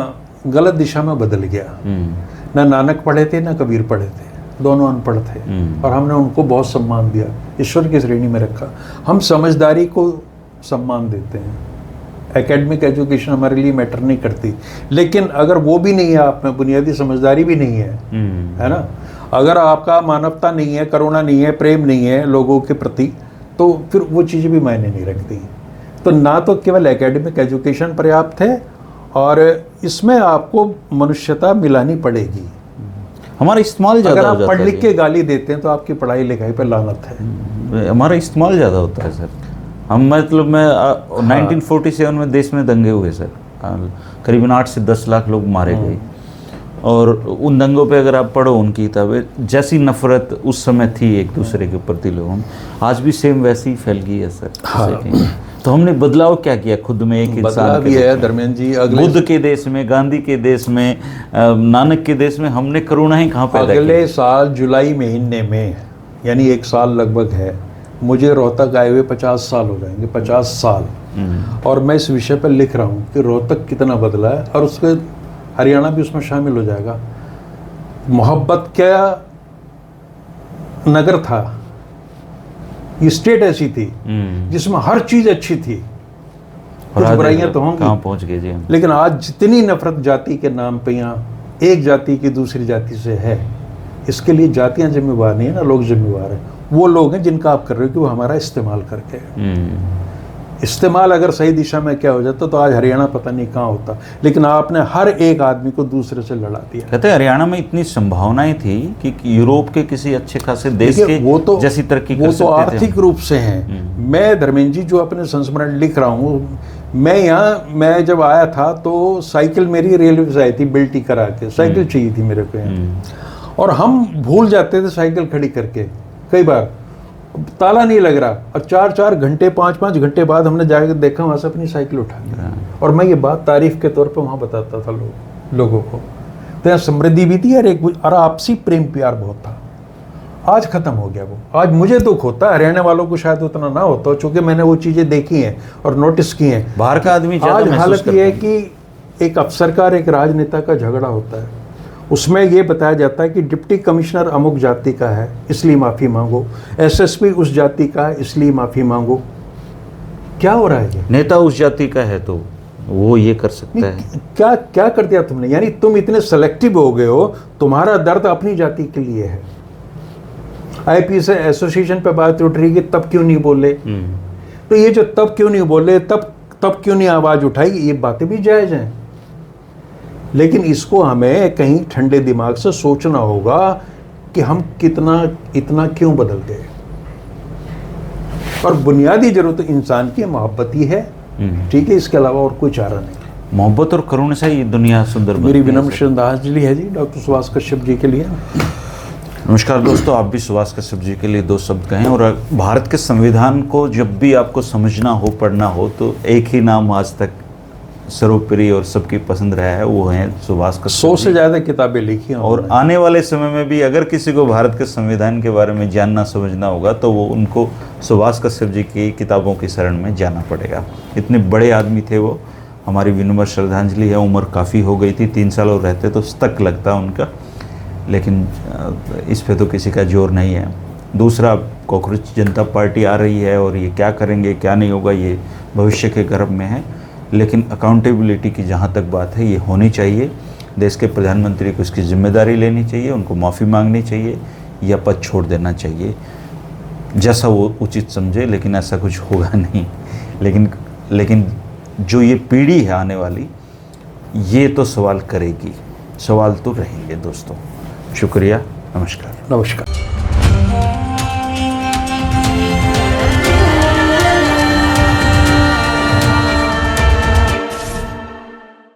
गलत दिशा में बदल गया। ना नानक पढ़े थे ना कबीर पढ़े थे, दोनों अनपढ़ थे। और हमने उनको बहुत सम्मान दिया, ईश्वर की श्रेणी में रखा। हम समझदारी को सम्मान देते हैं। एकेडमिक एजुकेशन हमारे लिए मैटर नहीं करती, लेकिन अगर वो भी नहीं है आप में, बुनियादी समझदारी भी नहीं है ना, अगर आपका मानवता नहीं है, करुणा नहीं है, प्रेम नहीं है लोगों के प्रति, तो फिर वो चीज़ें भी मायने नहीं रखती। तो ना तो केवल एकेडमिक एजुकेशन पर्याप्त है, और इसमें आपको मनुष्यता मिलानी पड़ेगी। हमारा इस्तेमाल ज़्यादा अगर आप पढ़ लिख के गाली देते हैं तो आपकी पढ़ाई लिखाई पर लानत है। हमारा इस्तेमाल ज़्यादा होता है सर। हम मतलब मैं 1947 में देश में दंगे हुए सर, करीबन 8 से 10 लाख लोग मारे गए। और उन दंगों पे अगर आप पढ़ो उनकी किताबें, जैसी नफरत उस समय थी एक दूसरे के प्रति लोगों में, आज भी सेम वैसी ही फैल गई है सर। तो हमने बदलाव क्या किया खुद में एक इंसान बदलाव के भी रूप है में? धर्मेंद्र जी। अगले बुद्ध के देश में, गांधी के देश में, नानक के देश में हमने करुणा ही कहाँ पैदा की? अगले साल जुलाई महीने में, यानी 1 साल लगभग है, मुझे रोहतक आए हुए 50 साल हो जाएंगे, 50 साल। और मैं इस विषय पर लिख रहा हूँ कि रोहतक कितना बदला है, और उसके हरियाणा भी उसमें शामिल हो जाएगा। मोहब्बत क्या नगर था, ये स्टेट ऐसी थी जिसमें हर चीज अच्छी थी, और कुछ आज बुराइयां तो कहाँ होंगी, पहुंच गए जी हम? लेकिन आज जितनी नफरत जाति के नाम पे यहाँ एक जाति की दूसरी जाति से है, इसके लिए जातियां जिम्मेवार नहीं है ना, लोग जिम्मेवार हैं। वो लोग हैं जिनका आप कर रहे हो कि वो हमारा इस्तेमाल करके, इस्तेमाल अगर सही दिशा में क्या हो जाता तो आज हरियाणा पता नहीं कहाँ होता। लेकिन आपने हर एक आदमी को दूसरे से लड़ा दिया। कहते हैं हरियाणा में इतनी संभावनाएं थी कि यूरोप के किसी अच्छे खासे देश देखिए, के वो तो जैसी तरक्की कर वो तो सकते थे। आर्थिक रूप से हैं। मैं धर्मेंद्र जी जो अपने संस्मरण लिख रहा हूँ, मैं जब आया था तो साइकिल मेरी रेलवे से आई थी, बिल्टी करा के साइकिल चाहिए थी मेरे को यहाँ। और हम भूल जाते थे साइकिल खड़ी करके, कई बार ताला नहीं लग रहा, और 4-4 घंटे 5-5 घंटे बाद हमने जाकर देखा, वहां से अपनी साइकिल उठा ली। और मैं ये बात तारीफ के तौर पे वहां बताता था लोगों को। तो यहाँ समृद्धि भी थी और आपसी प्रेम प्यार बहुत था। आज खत्म हो गया वो। आज मुझे दुख होता है, हरियाणा वालों को शायद उतना ना होता, चूंकि मैंने वो चीजें देखी हैं और नोटिस की हैं। बाहर का आदमी ज्यादा आज महसूस हालत करता ये है कि एक अफसर का और एक राजनेता का झगड़ा होता है, उसमें ये बताया जाता है कि डिप्टी कमिश्नर अमुक जाति का है इसलिए माफ़ी मांगो, एसएसपी उस जाति का है इसलिए माफ़ी मांगो। क्या हो रहा है ये? नेता उस जाति का है तो वो ये कर सकता है। क्या क्या कर दिया तुमने? यानी तुम इतने सेलेक्टिव हो गए हो, तुम्हारा दर्द अपनी जाति के लिए है। आईपीएस एसोसिएशन पे बात उठ रही है, तब क्यों नहीं बोले? तो ये जो तब क्यों नहीं बोले, तब क्यों नहीं आवाज उठाई, ये बातें भी जायज हैं। लेकिन इसको हमें कहीं ठंडे दिमाग से सोचना होगा कि हम इतना क्यों बदल गए। और बुनियादी जरूरत इंसान की मोहब्बत ही है, ठीक है, इसके अलावा और कोई चारा नहीं। मोहब्बत और करुणा से ये दुनिया सुंदर बनती मेरी है। विनम्र श्रद्धांजलि है जी डॉक्टर सुभाष कश्यप जी के लिए। नमस्कार दोस्तों, आप भी सुभाष कश्यप जी के लिए 2 शब्द कहें। और भारत के संविधान को जब भी आपको समझना हो, पढ़ना हो, तो एक ही नाम आज तक सर्वप्रिय और सबकी पसंद रहा है, वो है सुभाष कश्यप। 100 से ज़्यादा किताबें लिखी हैं और आने वाले समय में भी अगर किसी को भारत के संविधान के बारे में जानना समझना होगा तो वो उनको सुभाष कश्यप जी की किताबों की शरण में जाना पड़ेगा। इतने बड़े आदमी थे वो, हमारी विनम्र श्रद्धांजलि है। उम्र काफ़ी हो गई थी, 3 साल और रहते तो तक लगता उनका, लेकिन इस पे तो किसी का जोर नहीं है। दूसरा, कॉकरोच जनता पार्टी आ रही है और ये क्या करेंगे क्या नहीं होगा ये भविष्य के गर्भ में है। लेकिन अकाउंटेबिलिटी की जहाँ तक बात है, ये होनी चाहिए। देश के प्रधानमंत्री को इसकी जिम्मेदारी लेनी चाहिए, उनको माफ़ी मांगनी चाहिए या पद छोड़ देना चाहिए, जैसा वो उचित समझे। लेकिन ऐसा कुछ होगा नहीं। लेकिन जो ये पीढ़ी है आने वाली, ये तो सवाल करेगी, सवाल तो रहेंगे दोस्तों। शुक्रिया, नमस्कार। नमस्कार।